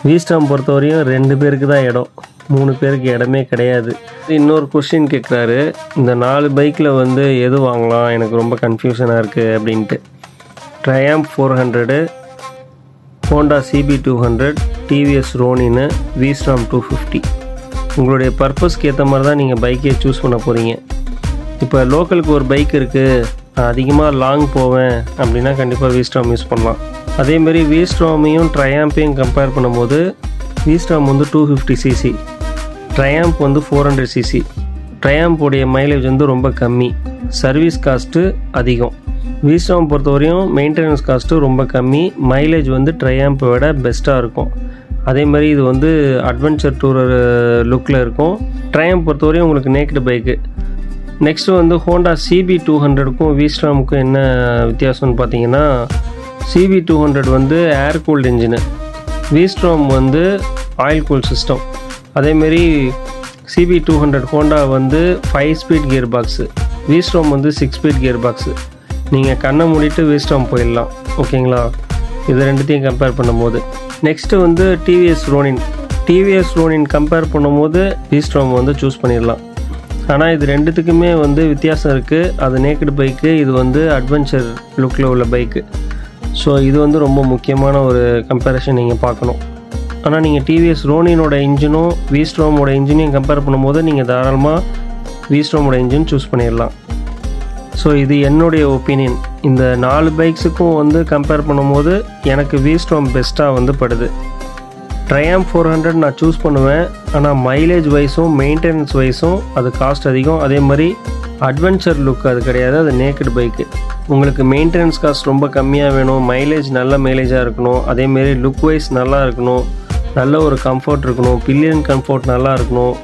வீஸ்டாம் பொறுத்தவரையும் 2 பேருக்கு தான் இடம், 3 பேருக்கு இடமே கிடையாது. இன்னொரு கொஸ்டின் கேட்குறாரு, இந்த 4 பைக்கில் வந்து எது வாங்கலாம், எனக்கு ரொம்ப கன்ஃபியூஷனாக இருக்குது அப்படின்ட்டு. Triumph 400, Honda CB200, TVS Ronin, V Strom 250. உங்களுடைய பர்பஸ்க்கு ஏற்ற மாதிரி தான் நீங்கள் பைக்கே சூஸ் பண்ண போகிறீங்க. இப்போ லோக்கலுக்கு ஒரு பைக் இருக்குது, அதிகமாக லாங் போவேன் அப்படின்னா கண்டிப்பாக வீஸ்டாம் யூஸ் பண்ணலாம். அதேமாரி வீஸ்டாமையும் ட்ரையம்பையும் கம்பேர் பண்ணும்போது வீஸ்டாம் வந்து 250cc, ட்ரையம்ப் வந்து 400cc. ட்ரையம்புடைய மைலேஜ் வந்து ரொம்ப கம்மி, சர்வீஸ் காஸ்ட்டு அதிகம். வீஸ்டாம் பொறுத்தவரையும் மெயின்டெனன்ஸ் காஸ்ட்டு ரொம்ப கம்மி, மைலேஜ் வந்து ட்ரையம்பை விட பெஸ்ட்டாக இருக்கும். அதே மாதிரி இது வந்து அட்வென்ச்சர் டூரர் லுக்கில் இருக்கும். ட்ரையம்ப் பொறுத்தவரையும் உங்களுக்கு நேக்டு பைக்கு. நெக்ஸ்ட்டு வந்து ஹோண்டா CB200க்கும் வீஸ்டாமுக்கும் என்ன வித்தியாசம்னு பார்த்தீங்கன்னா, CB200 வந்து ஏர் கூல்டு இன்ஜினு, வீஸ்டாம் வந்து ஆயில் கூல் சிஸ்டம். அதேமாரி CB200 ஹோண்டா வந்து 5 ஸ்பீட் கியர் பாக்ஸு, வீஸ்டாம் வந்து 6 ஸ்பீட் கியர் பாக்ஸு. நீங்கள் கண்ணை மூடிட்டு வீஸ்டாம் போயிடலாம், ஓகேங்களா? இது ரெண்டுத்தையும் கம்பேர் பண்ணும்போது. நெக்ஸ்ட்டு வந்து டிவிஎஸ் ரோனின் கம்பேர் பண்ணும்போது வீஸ்டாம் வந்து சூஸ் பண்ணிடலாம். ஆனால் இது ரெண்டுத்துக்குமே வந்து வித்தியாசம் இருக்குது. அது நேக்கடு பைக்கு, இது வந்து அட்வென்ச்சர் லுக்கில் உள்ள பைக்கு. ஸோ இது வந்து ரொம்ப முக்கியமான ஒரு கம்பேரிஷன் நீங்கள் பார்க்கணும். ஆனால் நீங்கள் டிவிஎஸ் ரோனினோட இன்ஜினும் வீஸ்டாமோட இன்ஜினையும் கம்பேர் பண்ணும்போது நீங்கள் தாராளமாக வீஸ்டாமோட இன்ஜின் சூஸ் பண்ணிடலாம். ஸோ இது என்னுடைய ஒப்பீனியன். இந்த 4 பைக்ஸுக்கும் வந்து கம்பேர் பண்ணும்போது எனக்கு வீஸ்டாம் பெஸ்ட்டாக வந்து படுது. ட்ரையம்ப் 400 நான் சூஸ் பண்ணுவேன், ஆனால் மைலேஜ் வைஸும் மெயின்டெனன்ஸ் வைஸும் அது காஸ்ட் அதிகம். அதே மாதிரி அட்வென்ச்சர் லுக் அது கிடையாது, அது நேக்கடு பைக்கு. உங்களுக்கு மெயின்டெனன்ஸ் காஸ்ட் ரொம்ப கம்மியாக வேணும், மைலேஜ் நல்ல மைலேஜாக இருக்கணும், அதேமாரி லுக் வைஸ் நல்லா இருக்கணும், நல்ல ஒரு கம்ஃபர்ட் இருக்கணும், பில்லியன் கம்ஃபர்ட் நல்லா இருக்கணும்.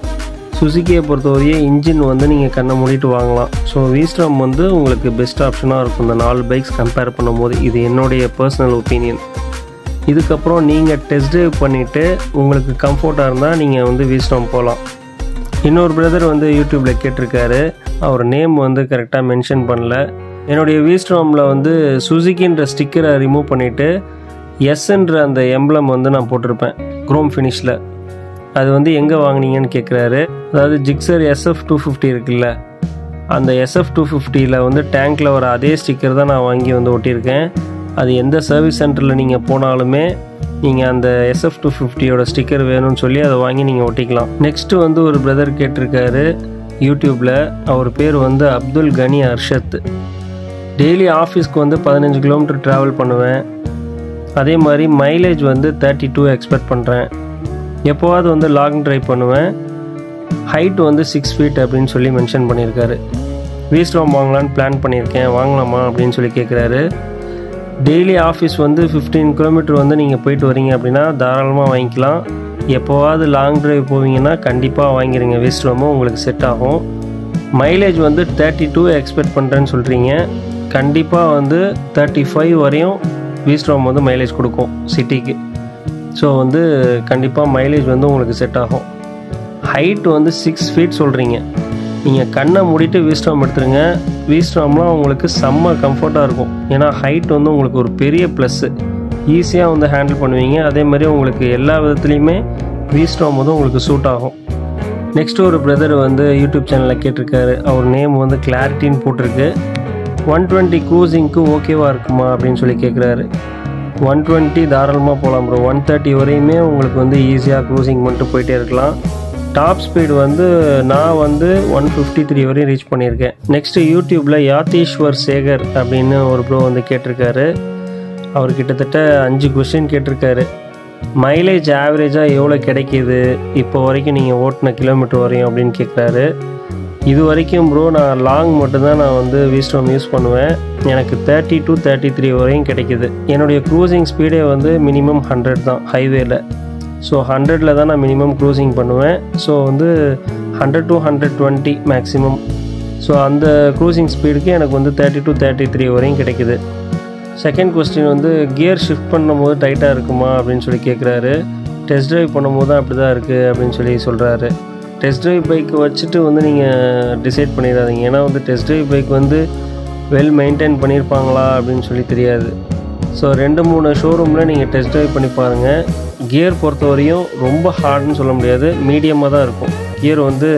சுசுக்கியை பொறுத்தவரையே இன்ஜின் வந்து நீங்கள் கண்ணை மூடிட்டு வாங்கலாம். ஸோ வீஸ்டாம் வந்து உங்களுக்கு பெஸ்ட் ஆப்ஷனாக இருக்கும் இந்த 4 பைக்ஸ் கம்பேர் பண்ணும்போது. இது என்னுடைய பர்சனல் ஒப்பீனியன். இதுக்கப்புறம் நீங்கள் டெஸ்ட் ட்ரைவ் பண்ணிவிட்டு உங்களுக்கு கம்ஃபர்ட்டாக இருந்தால் நீங்கள் வந்து வீஸ்டாம் போகலாம். இன்னொரு பிரதர் வந்து யூடியூப்பில் கேட்டிருக்காரு, அவர் நேம் வந்து கரெக்டாக மென்ஷன் பண்ணல. என்னுடைய வீஸ்டாமில் வந்து சுசுக்கின்ற ஸ்டிக்கரை ரிமூவ் பண்ணிவிட்டு எஸ்ன்ற அந்த எம்ப்ளம் வந்து நான் போட்டிருப்பேன் குரோம் ஃபினிஷில். அது வந்து எங்கே வாங்கினீங்கன்னு கேட்குறாரு. அதாவது ஜிக்ஸர் SF250 இருக்குல்ல, அந்த SF250ல் வந்து டேங்க்கில் வர அதே ஸ்டிக்கர் தான் நான் வாங்கி வந்து ஒட்டியிருக்கேன். அது எந்த சர்வீஸ் சென்டரில் நீங்கள் போனாலுமே நீங்கள் அந்த SF250யோட ஸ்டிக்கர் வேணும்னு சொல்லி அதை வாங்கி நீங்கள் ஒட்டிக்கலாம். நெக்ஸ்ட்டு வந்து ஒரு பிரதர் கேட்டிருக்காரு யூடியூப்பில், அவர் பேர் வந்து அப்துல் கனி அர்ஷத். டெய்லி ஆஃபீஸ்க்கு வந்து 15 கிலோமீட்டர் ட்ராவல் பண்ணுவேன், அதே மாதிரி மைலேஜ் வந்து 32 எக்ஸ்பெக்ட் பண்ணுறேன், எப்போவாவது வந்து லாங் ட்ரைவ் பண்ணுவேன், ஹைட் வந்து 6 ஃபீட் அப்படின்னு சொல்லி மென்ஷன் பண்ணியிருக்காரு. வீஸ்டாம் வாங்கலான்னு பிளான் பண்ணியிருக்கேன், வாங்கலாமா அப்படின்னு சொல்லி கேட்குறாரு. டெய்லி ஆஃபீஸ் வந்து 15 கிலோமீட்டர் வந்து நீங்கள் போயிட்டு வரீங்க அப்படின்னா தாராளமாக வாங்கிக்கலாம். எப்போவாவது லாங் ட்ரைவ் போவீங்கன்னா கண்டிப்பாக வாங்கிடுங்க, வீஸ்டாமும் உங்களுக்கு செட் ஆகும். மைலேஜ் வந்து 32 எக்ஸ்பெக்ட் பண்ணுறேன்னு சொல்கிறீங்க, கண்டிப்பாக வந்து 35 வரையும் வீஸ்டாம் வந்து மைலேஜ் கொடுக்கும் சிட்டிக்கு. ஸோ வந்து கண்டிப்பாக மைலேஜ் வந்து உங்களுக்கு செட் ஆகும். ஹைட் வந்து 6 ஃபீட் சொல்கிறீங்க, நீங்கள் கண்ணை மூடிட்டு வீஸ்டாம் எடுத்துருங்க. வீஸ்டாம்லாம் உங்களுக்கு செம்ம கம்ஃபர்ட்டாக இருக்கும். ஏன்னா ஹைட் வந்து உங்களுக்கு ஒரு பெரிய ப்ளஸ்ஸு, ஈஸியாக வந்து ஹேண்டில் பண்ணுவீங்க. அதே மாதிரி உங்களுக்கு எல்லா விதத்துலேயுமே வீஸ்டாம் வந்து உங்களுக்கு சூட் ஆகும். நெக்ஸ்ட்டு ஒரு பிரதர் வந்து யூடியூப் சேனலில் கேட்டிருக்காரு, அவர் நேம் வந்து கிளாரிட்டின்னு போட்டிருக்கு. 120 க்ரூசிங்க்கு ஓகேவாக இருக்குமா அப்படின்னு சொல்லி கேட்குறாரு. 120 தாராளமாக போகலாம் ப்ரோ. 130 வரையுமே உங்களுக்கு வந்து ஈஸியாக க்ரூசிங் பண்ணிட்டு போயிட்டே இருக்கலாம். டாப் ஸ்பீடு வந்து நான் வந்து 153 வரையும் ரீச் பண்ணியிருக்கேன். நெக்ஸ்ட்டு யூடியூப்பில் யாத்தீஸ்வர் சேகர் அப்படின்னு ஒரு ப்ரோ வந்து கேட்டிருக்காரு. அவர் கிட்டத்தட்ட 5 கொஸ்டின் கேட்டிருக்காரு. மைலேஜ் ஆவரேஜாக எவ்வளோ கிடைக்கிது இப்போ வரைக்கும் நீங்கள் ஓட்டின கிலோமீட்டர் வரையும் அப்படின்னு கேட்குறாரு. இது வரைக்கும் ப்ரோ நான் லாங் மட்டும்தான் நான் வந்து வீஸ்டாம் யூஸ் பண்ணுவேன், எனக்கு 30 to 33 வரையும் கிடைக்கிது. என்னுடைய க்ரூசிங் ஸ்பீடே வந்து மினிமம் 100 தான் ஹைவேல. ஸோ 100ல் தான் நான் மினிமம் க்ரூசிங் பண்ணுவேன். ஸோ வந்து 100 to 120 மேக்ஸிமம். ஸோ அந்த க்ரூசிங் ஸ்பீடுக்கு எனக்கு வந்து 30 to 33 வரையும் கிடைக்கிது. செகண்ட் கொஸ்டின் வந்து கியர் ஷிஃப்ட் பண்ணும்போது டைட்டாக இருக்குமா அப்படின்னு சொல்லி கேட்குறாரு. டெஸ்ட் ட்ரைவ் பண்ணும்போது தான் அப்படி தான் இருக்குது அப்படின்னு சொல்லி சொல்கிறாரு. டெஸ்ட் ட்ரைவ் பைக் வச்சுட்டு வந்து நீங்கள் டிசைட் பண்ணிடாதீங்க. ஏன்னா வந்து டெஸ்ட் ட்ரைவ் பைக் வந்து வெல் மெயின்டைன் பண்ணியிருப்பாங்களா அப்படின்னு சொல்லி தெரியாது. ஸோ 2-3 ஷோரூமில் நீங்கள் டெஸ்ட் ட்ரைவ் பண்ணி பாருங்கள். கியர் பொறுத்தவரையும் ரொம்ப ஹார்டுன்னு சொல்ல முடியாது, மீடியமாக தான் இருக்கும். கியர் வந்து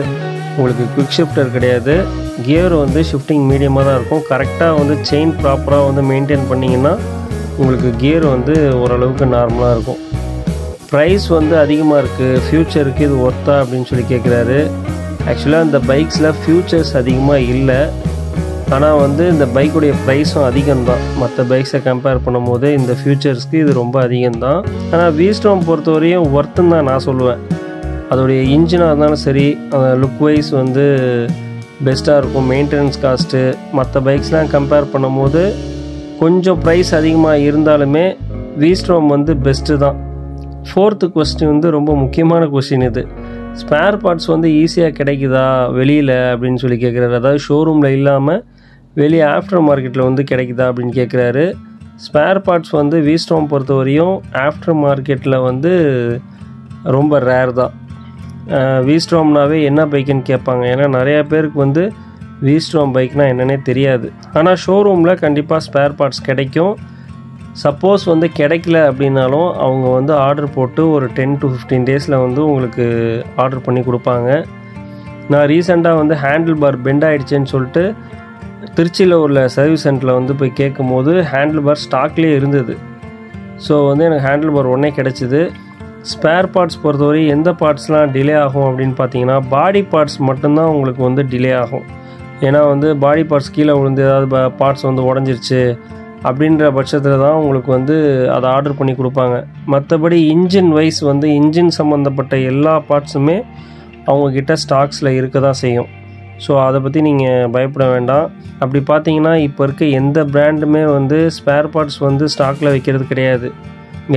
உங்களுக்கு குவிக் ஷிஃப்டர் கிடையாது, கியர் வந்து ஷிஃப்டிங் மீடியமாக தான் இருக்கும். கரெக்டாக வந்து செயின் ப்ராப்பராக வந்து மெயின்டைன் பண்ணிங்கன்னா உங்களுக்கு கியர் வந்து ஓரளவுக்கு நார்மலாக இருக்கும். ப்ரைஸ் வந்து அதிகமாக இருக்குது, ஃப்யூச்சருக்கு இது ஒர்த்தா அப்படின்னு சொல்லி கேட்குறாரு. ஆக்சுவலாக இந்த பைக்ஸில் ஃப்யூச்சர்ஸ் அதிகமாக இல்லை, ஆனால் வந்து இந்த பைக்குடைய ப்ரைஸும் அதிகம்தான். மற்ற பைக்ஸை கம்பேர் பண்ணும்போது இந்த ஃப்யூச்சர்ஸ்க்கு இது ரொம்ப அதிகம்தான். ஆனால் வீஸ்டார்ம் பொறுத்தவரையும் ஒர்த்துன்னு தான் நான் சொல்லுவேன். அதோடைய இன்ஜினாக இருந்தாலும் சரி, லுக் வைஸ் வந்து பெஸ்ட்டாக இருக்கும். மெயின்டெனன்ஸ் காஸ்ட்டு மற்ற பைக்ஸ்லாம் கம்பேர் பண்ணும்போது கொஞ்சம் ப்ரைஸ் அதிகமாக இருந்தாலுமே வீஸ்டார்ம் வந்து பெஸ்ட்டு தான். 4th கொஸ்டின் வந்து ரொம்ப முக்கியமான கொஸ்டின் இது. ஸ்பேர் பார்ட்ஸ் வந்து ஈஸியாக கிடைக்குதா வெளியில் அப்படின்னு சொல்லி கேட்குறாரு. அதாவது ஷோரூமில் இல்லாமல் வெளியே ஆஃப்டர் மார்க்கெட்டில் வந்து கிடைக்குதா அப்படின்னு கேட்குறாரு. ஸ்பேர் பார்ட்ஸ் வந்து வீஸ்டார்ம் பொறுத்தவரையும் ஆஃப்டர் மார்க்கெட்டில் வந்து ரொம்ப ரேர் தான். வீஸ்டார்ம்னாவே என்ன பைக்குன்னு கேட்பாங்க, ஏன்னா நிறையா பேருக்கு வந்து வீஸ்டார்ம் பைக்னால் என்னன்னே தெரியாது. ஆனால் ஷோரூமில் கண்டிப்பாக ஸ்பேர் பார்ட்ஸ் கிடைக்கும். சப்போஸ் வந்து கிடைக்கல அப்படின்னாலும் அவங்க வந்து ஆர்டர் போட்டு ஒரு 10 to 15 டேஸில் வந்து உங்களுக்கு ஆர்டர் பண்ணி கொடுப்பாங்க. நான் ரீசெண்டாக வந்து ஹேண்டில் பார் பெண்ட் ஆகிடுச்சேன்னு சொல்லிட்டு திருச்சியில் உள்ள சர்வீஸ் சென்டரில் வந்து போய் கேட்கும் போது ஹேண்டில் பார் ஸ்டாக்லேயே இருந்தது. ஸோ வந்து எனக்கு ஹேண்டில் பார் உடனே கிடச்சிது. ஸ்பேர் பார்ட்ஸ் பொறுத்தவரை எந்த பார்ட்ஸ்லாம் டிலே ஆகும் அப்படின்னு பார்த்தீங்கன்னா பாடி பார்ட்ஸ் மட்டும்தான் உங்களுக்கு வந்து டிலே ஆகும். ஏன்னா வந்து பாடி பார்ட்ஸ் கீழே விழுந்து ஏதாவது பார்ட்ஸ் வந்து உடஞ்சிருச்சு அப்படின்ற பட்சத்தில் தான் உங்களுக்கு வந்து அதை ஆர்டர் பண்ணி கொடுப்பாங்க. மற்றபடி இன்ஜின் வைஸ் வந்து இன்ஜின் சம்மந்தப்பட்ட எல்லா பார்ட்ஸுமே அவங்கக்கிட்ட ஸ்டாக்ஸில் இருக்க தான் செய்யும். ஸோ அதை பற்றி நீங்கள் பயப்பட வேண்டாம். அப்படி பார்த்தீங்கன்னா இப்போ இருக்க எந்த பிராண்டுமே வந்து ஸ்பேர் பார்ட்ஸ் வந்து ஸ்டாக்கில் வைக்கிறது கிடையாது.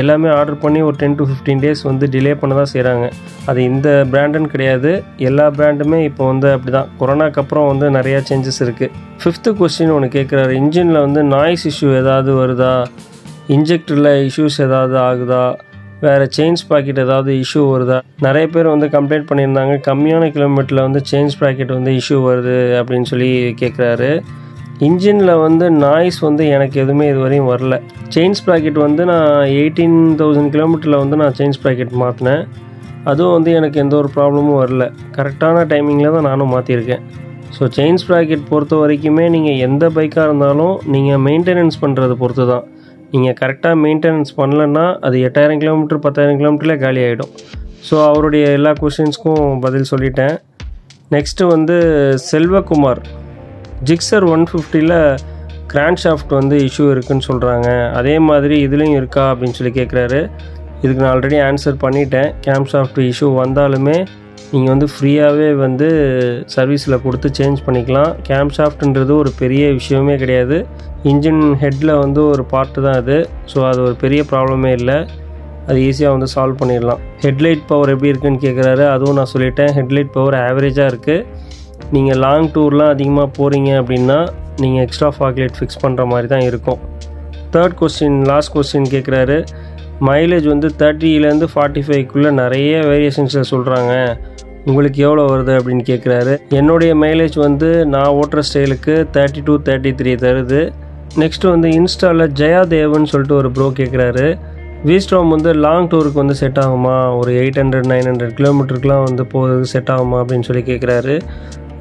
எல்லாமே ஆர்டர் பண்ணி ஒரு 10 to 15 டேஸ் வந்து டிலே பண்ண தான் செய்கிறாங்க. அது இந்த பிராண்டுன்னு கிடையாது, எல்லா பிராண்டுமே இப்போ வந்து அப்படி தான். கொரோனாக்கு அப்புறம் வந்து நிறையா சேஞ்சஸ் இருக்குது. 5th கொஸ்டின் ஒன்று கேட்குறாரு. இன்ஜினில் வந்து நாய்ஸ் இஷ்யூ ஏதாவது வருதா, இன்ஜெக்டரில் இஷ்யூஸ் ஏதாவது ஆகுதா, வேறு செயின் ஸ்ப்ராக்கெட் ஏதாவது இஷ்யூ வருதா. நிறைய பேர் வந்து கம்ப்ளைண்ட் பண்ணியிருந்தாங்க, கம்மியான கிலோமீட்டரில் வந்து செயின் ஸ்ப்ராக்கெட் வந்து இஷ்யூ வருது அப்படின்னு சொல்லி கேட்குறாரு. இன்ஜினில் வந்து நாய்ஸ் வந்து எனக்கு எதுவுமே இது வரையும் வரல. செயின் ஸ்ப்ராக்கெட் வந்து நான் 18,000 கிலோமீட்டரில் வந்து நான் செயின் ஸ்ப்ராக்கெட் மாற்றினேன். அதுவும் வந்து எனக்கு எந்த ஒரு ப்ராப்ளமும் வரல. கரெக்டான டைமிங்கில் தான் நானும் மாற்றிருக்கேன். ஸோ செயின் ஸ்ப்ராக்கெட் பொறுத்த வரைக்குமே நீங்கள் எந்த பைக்காக இருந்தாலும் நீங்கள் மெயின்டெனன்ஸ் பண்ணுறது பொறுத்து தான். நீங்கள் கரெக்டாக மெயின்டெனன்ஸ் பண்ணலன்னா அது 8,000 கிலோமீட்டர் 10,000 கிலோமீட்டரில் காலி ஆகிடும். ஸோ அவருடைய எல்லா கொஷின்ஸ்க்கும் பதில் சொல்லிட்டேன். நெக்ஸ்ட்டு வந்து செல்வகுமார், ஜிக்ஸர் 150ல் கிரான்ஷாஃப்ட் வந்து இஷ்யூ இருக்குதுன்னு சொல்கிறாங்க, அதே மாதிரி இதுலேயும் இருக்கா அப்படின்னு சொல்லி கேட்குறாரு. இதுக்கு நான் ஆல்ரெடி ஆன்சர் பண்ணிட்டேன். கேம்ஷாஃப்ட் இஷ்யூ வந்தாலுமே நீங்கள் வந்து ஃப்ரீயாகவே வந்து சர்வீஸில் கொடுத்து சேஞ்ச் பண்ணிக்கலாம். கேம்ஷாஃப்ட்ன்றது ஒரு பெரிய விஷயமே கிடையாது. இன்ஜின் ஹெட்டில் வந்து ஒரு பார்ட்டு தான் அது. ஸோ அது ஒரு பெரிய ப்ராப்ளமே இல்லை, அது ஈஸியாக வந்து சால்வ் பண்ணிடலாம். ஹெட்லைட் பவர் எப்படி இருக்குதுன்னு கேட்குறாரு. அதுவும் நான் சொல்லிட்டேன், ஹெட்லைட் பவர் ஆவரேஜாக இருக்குது. நீங்கள் லாங் டூர்லாம் அதிகமாக போகிறீங்க அப்படின்னா நீங்கள் எக்ஸ்ட்ரா ஃபாக் லைட் ஃபிக்ஸ் பண்ணுற மாதிரி தான் இருக்கும். 3rd கொஸ்டின், லாஸ்ட் கொஸ்டின் கேட்குறாரு. மைலேஜ் வந்து 30லேருந்து 45க்குள்ளே நிறைய வேரியேஷன்ஸில் சொல்கிறாங்க, உங்களுக்கு எவ்வளோ வருது அப்படின்னு கேட்குறாரு. என்னுடைய மைலேஜ் வந்து நான் ஓட்டுற ஸ்டைலுக்கு 30 to 33 தருது. நெக்ஸ்ட்டு வந்து இன்ஸ்டாவில் ஜெயாதேவன் சொல்லிட்டு ஒரு ப்ரோ கேட்குறாரு. வீஸ்டார்ம் வந்து லாங் டூருக்கு வந்து செட் ஆகுமா, ஒரு 800-900 கிலோமீட்டருக்குலாம் வந்து போகிறது செட் ஆகுமா அப்படின்னு சொல்லி கேட்குறாரு.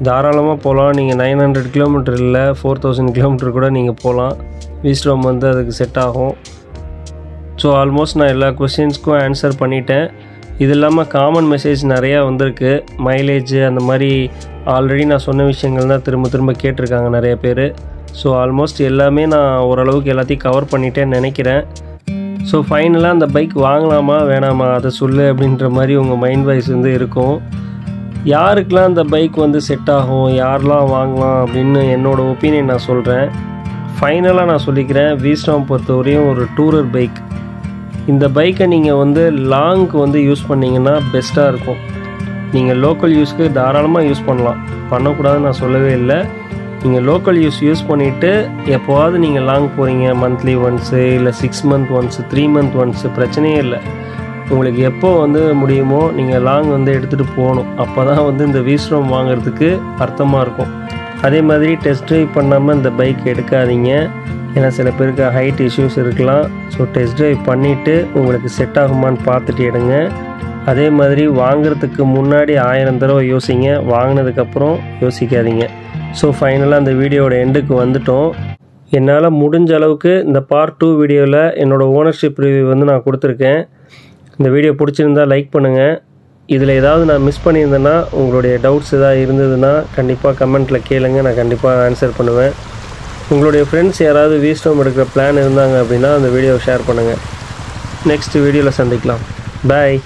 தாராளமாக போகலாம். நீங்கள் 900 கிலோமீட்டர் இல்லை 4000 கிலோமீட்டர் கூட நீங்கள் போகலாம். வீஸ்டார்ம் வந்து அதுக்கு செட் ஆகும். ஸோ ஆல்மோஸ்ட் நான் எல்லா கொஸ்டின்ஸ்க்கும் ஆன்சர் பண்ணிட்டேன். இது இல்லாமல் காமன் மெசேஜ் நிறையா வந்திருக்கு. மைலேஜ் அந்த மாதிரி ஆல்ரெடி நான் சொன்ன விஷயங்கள் தான் திரும்ப திரும்ப கேட்டிருக்காங்க நிறைய பேர். ஸோ ஆல்மோஸ்ட் எல்லாமே நான் ஓரளவுக்கு எல்லாத்தையும் கவர் பண்ணிட்டேன்னு நினைக்கிறேன். ஸோ ஃபைனலாக அந்த பைக் வாங்கலாமா வேணாமா அதை சொல்லு அப்படின்ற மாதிரி உங்கள் மைண்ட் வாய்ஸ் வந்து இருக்கும். யாருக்கெலாம் அந்த பைக் வந்து செட் ஆகும், யாரெலாம் வாங்கலாம் அப்படின்னு என்னோடய ஒப்பீனியன் நான் சொல்கிறேன். ஃபைனலாக நான் சொல்லிக்கிறேன், வீஸ்டார்ம் பொறுத்தவரையும் ஒரு டூரர் பைக். இந்த பைக்கை நீங்கள் வந்து லாங்க்கு வந்து யூஸ் பண்ணிங்கன்னா பெஸ்ட்டாக இருக்கும். நீங்கள் லோக்கல் யூஸ்க்கு தாராளமாக யூஸ் பண்ணக்கூடாதுன்னு நான் சொல்லவே இல்லை. நீங்கள் லோக்கல் யூஸ் பண்ணிவிட்டு எப்போவாவது நீங்கள் லாங் போகிறீங்க, மந்த்லி ஒன்ஸு இல்லை 6 month ஒன்ஸு 3 month ஒன்ஸு பிரச்சனையே இல்லை. உங்களுக்கு எப்போ வந்து முடியுமோ நீங்கள் லாங் வந்து எடுத்துகிட்டு போகணும். அப்போ தான் வந்து இந்த வீஸ்டார்ம் வாங்குறதுக்கு அர்த்தமாக இருக்கும். அதே மாதிரி டெஸ்ட் ட்ரைவ் பண்ணாமல் இந்த பைக் எடுக்காதீங்க. ஏன்னா சில பேருக்கு ஹைட் இஷ்யூஸ் இருக்கலாம். ஸோ டெஸ்ட் ட்ரைவ் பண்ணிவிட்டு உங்களுக்கு செட் ஆகுமான்னு பார்த்துட்டு எடுங்க. அதே மாதிரி வாங்குறதுக்கு முன்னாடி 1000 தடவை யோசிங்க, வாங்கினதுக்கப்புறம் யோசிக்காதீங்க. ஸோ ஃபைனலாக அந்த வீடியோட எண்டுக்கு வந்துட்டோம். என்னால் முடிஞ்ச அளவுக்கு இந்த பார்ட் 2 வீடியோவில் என்னோடய ஓனர்ஷிப் ரிவ்யூ வந்து நான் கொடுத்துருக்கேன். இந்த வீடியோ பிடிச்சிருந்தால் லைக் பண்ணுங்கள். இதில் ஏதாவது நான் மிஸ் பண்ணியிருந்தேன்னா, உங்களுடைய டவுட்ஸ் எதாவது இருந்ததுன்னா கண்டிப்பாக கமெண்ட்டில் கேளுங்க, நான் கண்டிப்பாக ஆன்சர் பண்ணுவேன். உங்களுடைய ஃப்ரெண்ட்ஸ் யாராவது வீஸ்டம் எடுக்கிற பிளான் இருந்தாங்க அப்படின்னா அந்த வீடியோவை ஷேர் பண்ணுங்கள். நெக்ஸ்ட் வீடியோவில் சந்திக்கலாம். பாய்.